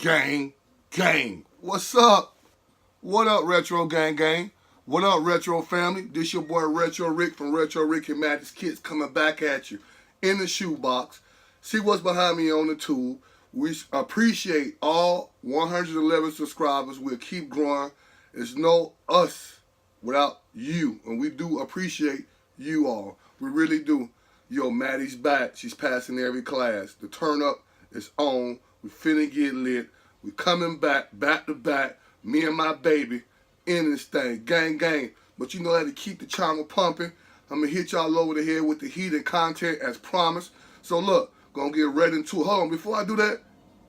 Gang, gang. What's up? What up, Retro Gang Gang? What up, Retro family? This your boy Retro Rick from Retro Rick and Magic Kids coming back at you in the shoebox. See what's behind me on the tube. We appreciate all 111 subscribers. We'll keep growing. There's no us without you. And we do appreciate you all. We really do. Yo, Maddie's back. She's passing every class. The turn up is on. We finna get lit. We coming back to back. Me and my baby in this thing. Gang, gang. But you know how to keep the channel pumping. I'm going to hit y'all over the head with the heat and content as promised. So look, going to get right into it. Hold on. Before I do that,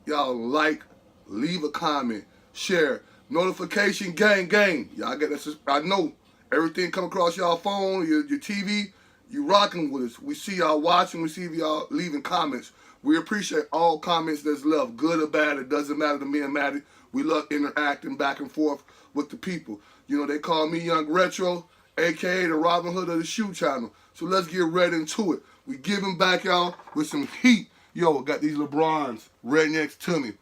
y'all like, leave a comment, share, notification, gang, gang. Y'all get that. I know everything come across y'all phone, your TV, you rocking with us. We see y'all watching. We see y'all leaving comments. We appreciate all comments that's left, good or bad. It doesn't matter to me and Maddie. We love interacting back and forth with the people. You know, they call me Young Retro, a.k.a. the Robin Hood of the Shoe Channel. So let's get right into it. We giving back, y'all, with some heat. Yo, got these LeBrons right next to me.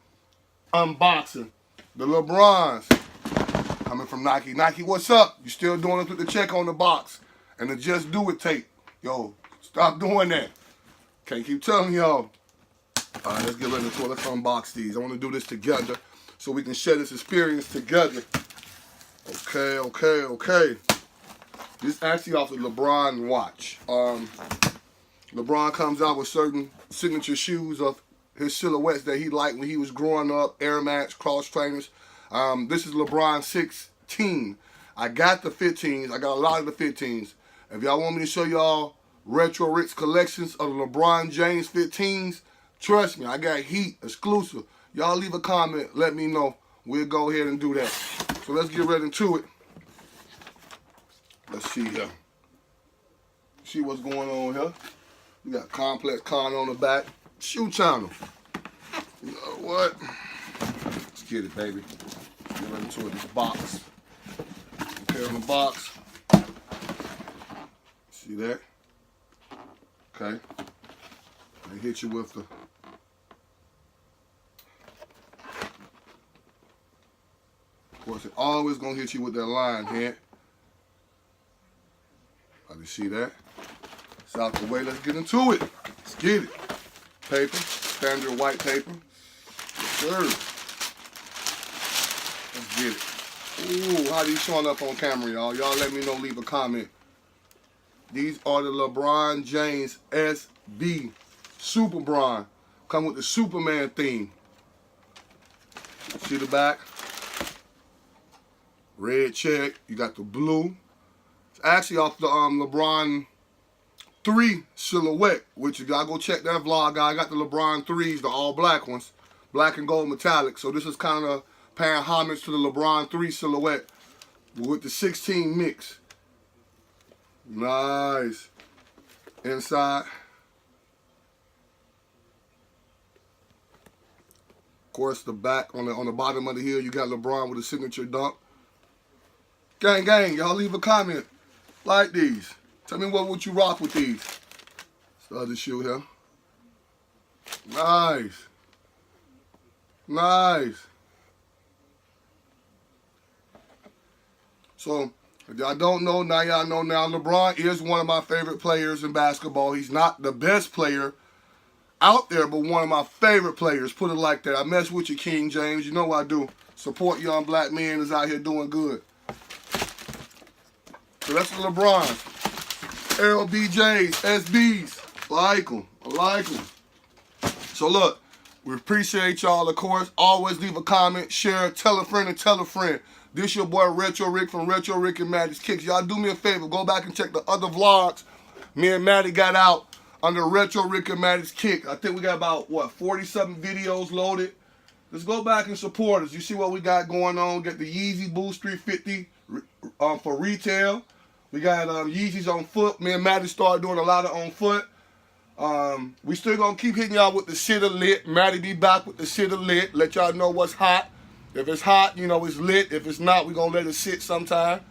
Unboxing. The LeBrons. Coming from Nike. Nike, what's up? You still doing it with the check on the box. And the Just Do It tape. Yo, stop doing that. Can't keep telling y'all. All right, let's get ready to it. Let's unbox these. I want to do this together so we can share this experience together. Okay. This is actually off the LeBron watch. LeBron comes out with certain signature shoes of his silhouettes that he liked when he was growing up. Air Max, cross trainers. This is LeBron 16. I got the 15s. I got a lot of the 15s. If y'all want me to show y'all Retro Rick's collections of the LeBron James 15s, trust me, I got heat, exclusive. Y'all leave a comment, let me know. We'll go ahead and do that. So let's get right into it. Let's see here. See what's going on here. We got Complex Con on the back. Shoe Channel. You know what? Let's get it, baby. Get right into it. This box. Okay, on the box. See that? Okay. They hit you with the of course, it always gonna hit you with that line here. I can see that. It's out the way. Let's get into it. Let's get it. Paper, standard white paper. Yes, sir. Let's get it. Ooh, how these showing up on camera, y'all? Y'all let me know. Leave a comment. These are the LeBron James SB Super Bron. Come with the Superman theme. See the back? Red check. You got the blue. It's actually off the LeBron 3 silhouette, which you gotta go check that vlog out. I got the LeBron 3s, the all black ones. Black and gold metallic. So this is kind of paying homage to the LeBron 3 silhouette with the 16 mix. Nice. Inside. Of course, the back on the bottom of the heel, you got LeBron with a signature dunk. Gang, gang, y'all leave a comment. Like these. Tell me what would you rock with these. It's the other shoe here. Nice. Nice. So, if y'all don't know, now y'all know now. LeBron is one of my favorite players in basketball. He's not the best player out there, but one of my favorite players. Put it like that. I mess with you, King James. You know what I do. Support young black men that's out here doing good. So that's the LeBron. LBJs, SBs. Like them. I like them. So look, we appreciate y'all, of course. Always leave a comment, share, tell a friend, and tell a friend. This your boy Retro Rick from Retro Rick and Maddie's Kicks. Y'all do me a favor. Go back and check the other vlogs me and Maddie got out under Retro Rick and Maddie's Kick. I think we got about, what, 40-something videos loaded. Let's go back and support us. You see what we got going on. Get the Yeezy Boost 350 for retail. We got Yeezys on foot. Me and Maddie started doing a lot of on foot. We still going to keep hitting y'all with the shit of lit. Maddie be back with the shit of lit. Let y'all know what's hot. If it's hot, you know, it's lit. If it's not, we're going to let it sit sometime.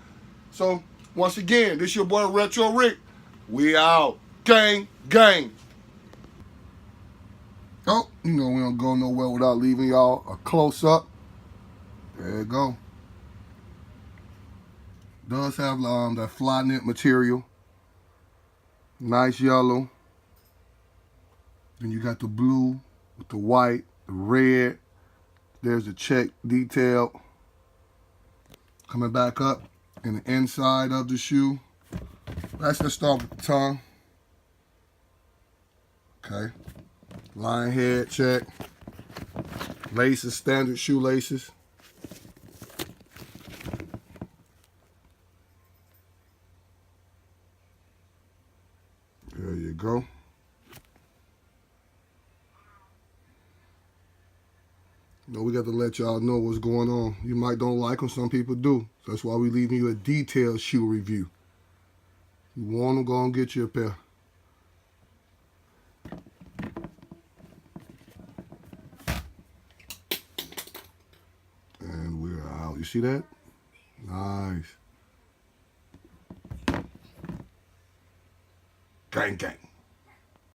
So, once again, this your boy Retro Rick. We out. Gang, gang. Oh, you know we don't go nowhere without leaving y'all a close-up. There you go. Does have that fly knit material. Nice yellow. Then you got the blue with the white, the red. There's the check detail coming back up in the inside of the shoe. Let's just start with the tongue. Okay. Lion head check. Laces, standard shoelaces. There you go. You know, we got to let y'all know what's going on. You might don't like them, some people do. So that's why we leaving you a detailed shoe review. You want them, go and get you a pair. And we're out. You see that? Nice. Gang, gang.